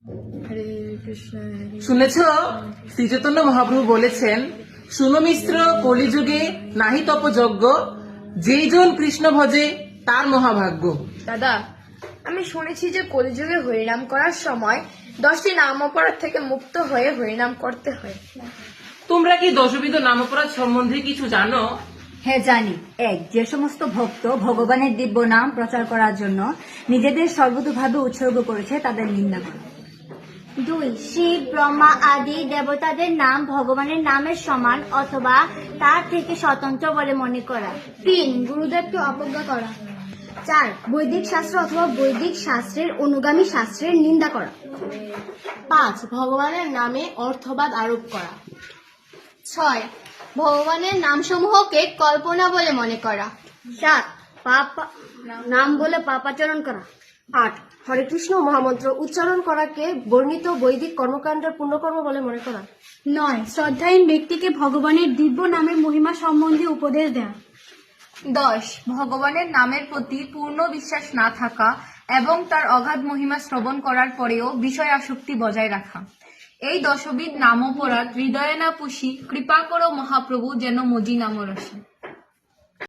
হরে কৃষ্ণ শুনেছ শ্রীচৈতন্য মহাপ্রভু বলেছেন, শুনো মিশ্র কলিযুগে নাহি তপযজ্ঞ, যেই জন কৃষ্ণ ভজে তার মহাভাগ্য। দাদা, আমি শুনেছি যে কলিযুগে হরিনাম করার সময় 10টি নাম অপরাধ থেকে মুক্ত হয়ে হরিনাম করতে হয়। তোমরা কি দশবিধ নাম অপরাধ সম্বন্ধে কিছু জানো? হ্যাঁ জানি। এক, যে সমস্ত ভক্ত ভগবানের দিব্য নাম প্রচার করার জন্য নিজেদের সর্বতোভাবে উৎসর্গ করেছে তাদের নিন্দা করা। 2, শিব ব্রহ্মা আদি দেবতাদের নাম ভগবানের নামের সমান অথবা তার থেকে স্বতন্ত্র বলে মনে করা। 3, গুরুদেবকে অবজ্ঞা করা। 4, বৈদিক শাস্ত্র অথবা বৈদিক শাস্ত্রের অনুগামী শাস্ত্রের নিন্দা করা। 5, ভগবানের নামে অর্থবাদ আরোপ করা। 6, ভগবানের নামসমূহকে কল্পনা বলে মনে করা। 7, নাম বলে পাপাচরণ করা। 8, হরে কৃষ্ণ মহামন্ত্র উচ্চারণ করাকে বর্ণিত বৈদিক কর্মকাণ্ডের পুণ্যকর্ম বলে মনে করা। 9, শ্রদ্ধাহীন ব্যক্তিকে ভগবানের দিব্য নামের মহিমা সম্বন্ধে উপদেশ দেয়া। 10, ভগবানের নামের প্রতি পূর্ণ বিশ্বাস না থাকা এবং তার অগাধ মহিমা শ্রবণ করার পরেও বিষয় আসক্তি বজায় রাখা। এই 10বিধ নাম অপরাধ হৃদয়ে না পুষি কৃপা করো মহাপ্রভু যেন মজি নাম রসে।